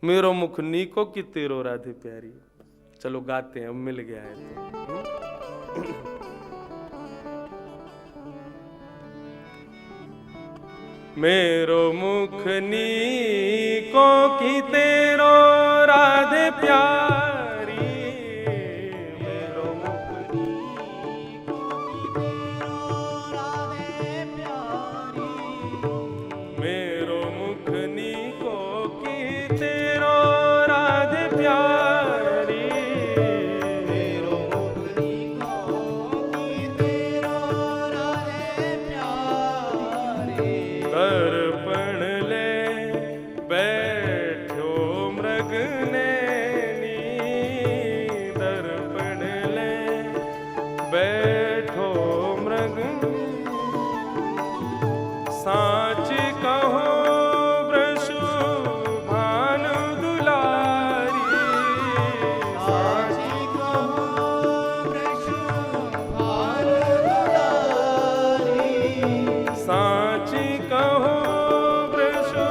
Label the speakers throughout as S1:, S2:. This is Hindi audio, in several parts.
S1: मेरो मुख नीको की तेरो राधे प्यारी। चलो गाते हैं, अब मिल गया है तो। मेरो मुख नीको की तेरो राधे प्यारी। मेरो मुख नीको की तेरो राधे प्यारी। मेरो मुख नीको की तेरो राधे प्यारी। मेरो मुख नीको की तेरो राधे प्यारी। दर्पण ले बैठो मृग नैनी। दर्पण ले बैठो मृग। साच कहो वृषु भानु दुलारी। साच कहो वृषु भानु दुलारी। साच कहो वृषु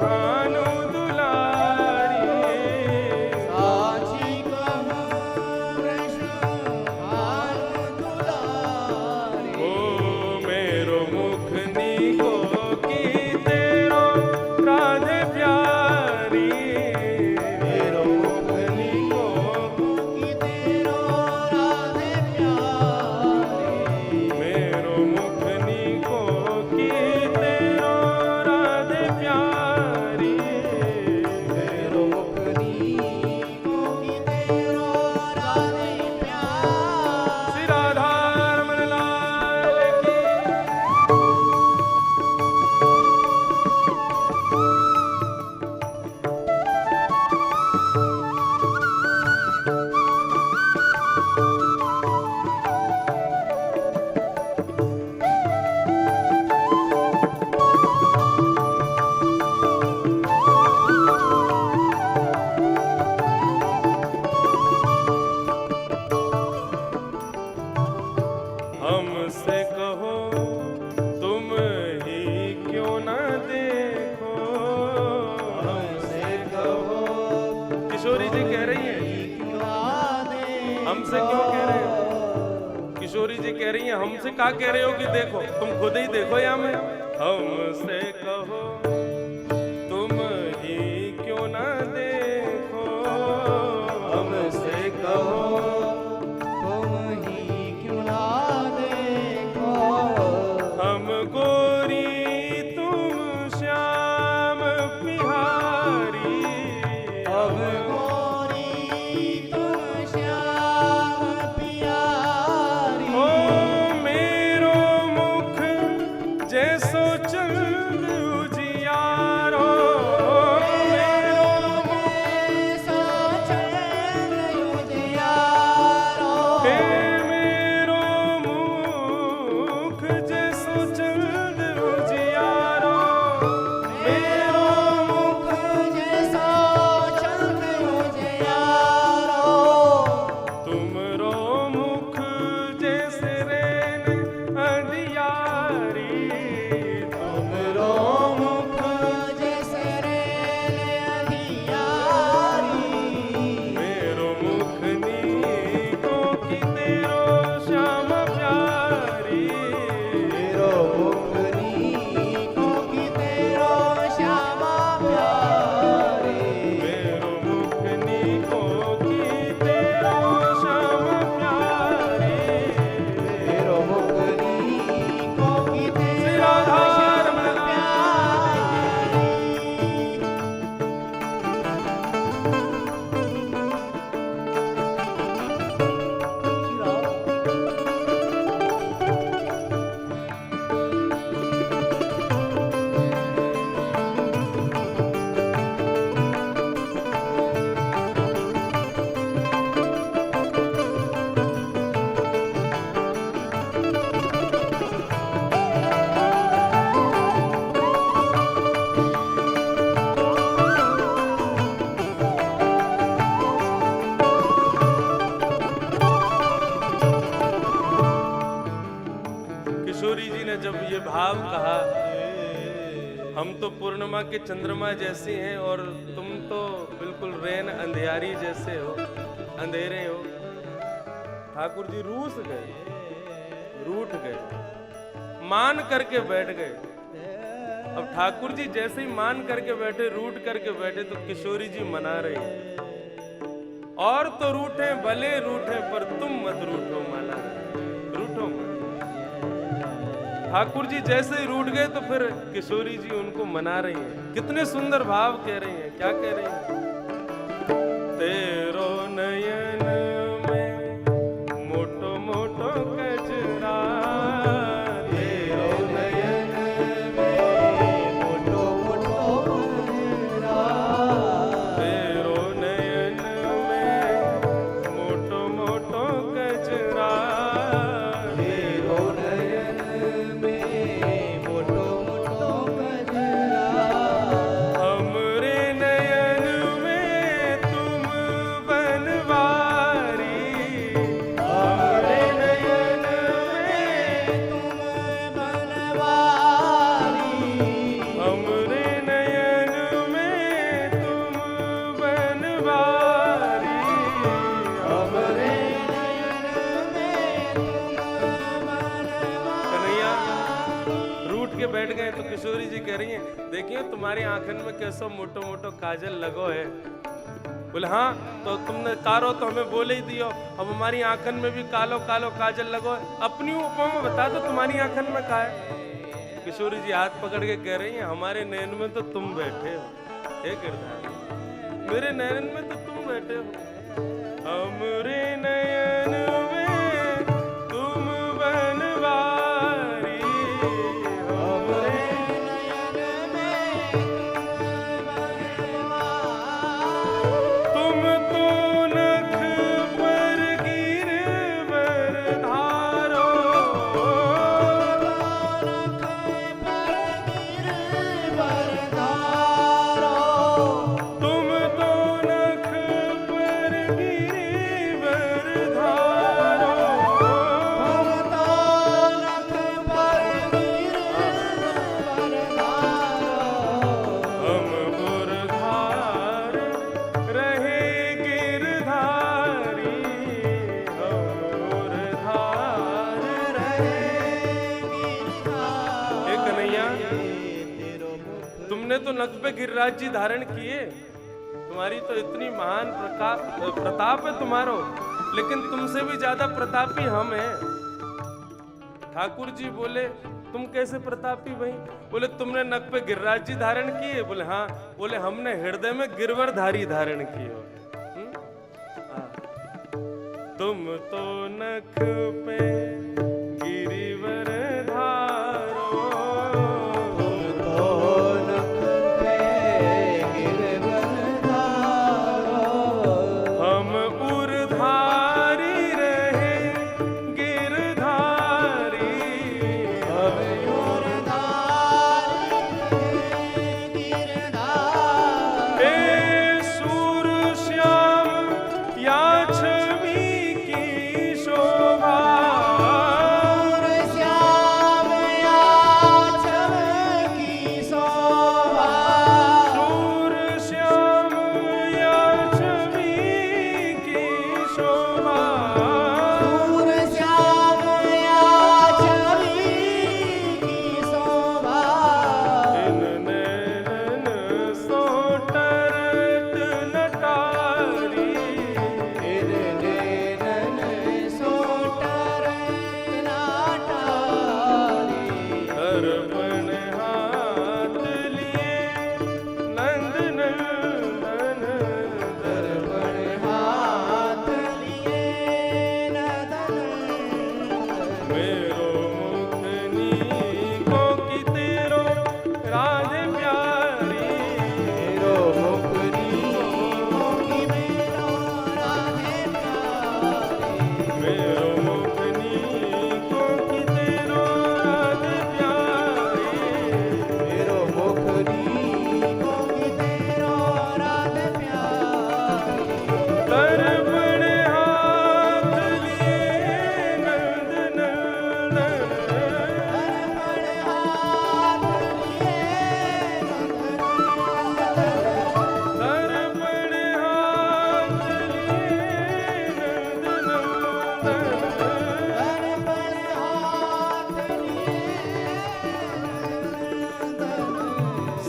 S1: भानु दुलारी। साच कहो वृषु भानु दुलारी। ओ मेरो मुख नीको की तेरो राधे प्यारी। मेरो मुख नीको की तेरो राधे प्यारी। मेरो मुख नीको की तेरो राधे प्यारी। मेरो मुख नीको की तेरो राधे प्यारी। श्री राधा रमण लाल की। हमसे कहो तुम ही क्यों न देखो। हमसे कहो किशोरी जी कह रही हैं, हमसे क्यों कह रहे हो? किशोरी जी कह रही हैं हमसे क्या कह रहे हो कि देखो, तुम खुद ही देखो या मैं। हमसे कहो तुम ही क्यों न देखो। हमसे कहो तुम ही क्यों ना देखो। हम गोरी तुम श्याम बिहारी। हम गोरी तुम श्याम बिहारी। ओ मेरो मुख जैसो चंद उजियारी। हम तो पूर्णिमा के चंद्रमा जैसे हैं और तुम तो बिल्कुल रेन अंधियारी जैसे हो, अंधेरे हो। ठाकुर जी रूठ गए, मान करके बैठ गए। अब ठाकुर जी जैसे ही मान करके बैठे, रूठ करके बैठे, तो किशोरी जी मना रही है, और तो रूठे भले रूठे पर तुम मत रूठो माला, रूठो मत। ठाकुर जी जैसे ही रूठ गए तो फिर किशोरी जी उनको मना रही हैं। कितने सुंदर भाव कह रही हैं, क्या कह रही हैं? तेरो नयन में मोटो मोटो कजरा, तेरो नयन में मोटो मोटो कजरा, तेरो नयन में मोटो मोटो कजरा, तेरो नयन में मोटो मोटो कजरा, हमरे नयन में तुम बनवारी, हमरे नयन में तुम बनवारी, हमरे नयन में तुम बनवारी, हमरे नयन में तुम बनवारी। कन्हैया रूठ के बैठ गए तो किशोरी जी कह रही हैं, देखिए तुम्हारी आंखन में कैसा मोटो मोटो काजल लगो है। बोले हाँ, तो तुमने कारो तो हमें बोले ही दियो, अब हमारी आंखन में भी कालो कालो काजल लगो है। अपनी उपमा में बता दो तुम्हारी आंखन में का है। किशोरी जी हाथ पकड़ के कह रही हैं, हमारे नयन में तो तुम बैठे हो, हे गिरधारी, मेरे नयन में तो तुम बैठे हो, हमरे नयन में तुम बनवारी, हमरे नयन में तुम तो नख पर गिरवर धारो, तुम तो नख पर गिरवर धारो, हम गुरधार रहे गिरधारी, हम गुरधार रहे गिरधारी। हे कन्हैया, तुमने तो नख पे गिरिराज जी धारण किए, तुम्हारी तो इतनी महान प्रताप है तुम्हारो, लेकिन तुमसे भी ज्यादा प्रतापी हम हैं। ठाकुर जी बोले, तुम कैसे प्रतापी भाई? बोले तुमने नख पे गिरिराज जी धारण किए? बोले हाँ। बोले हमने हृदय में गिरवरधारी धारण किए हो। हाँ। तुम तो नख पे गिरिवर धारो, तुम तो नख पे गिरिवर धारो, हम उरधारी रहे गिरधारी, हम उरधारी रहे गिरधारी। हे सूर श्याम या छवि की शोभा,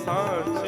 S1: सांच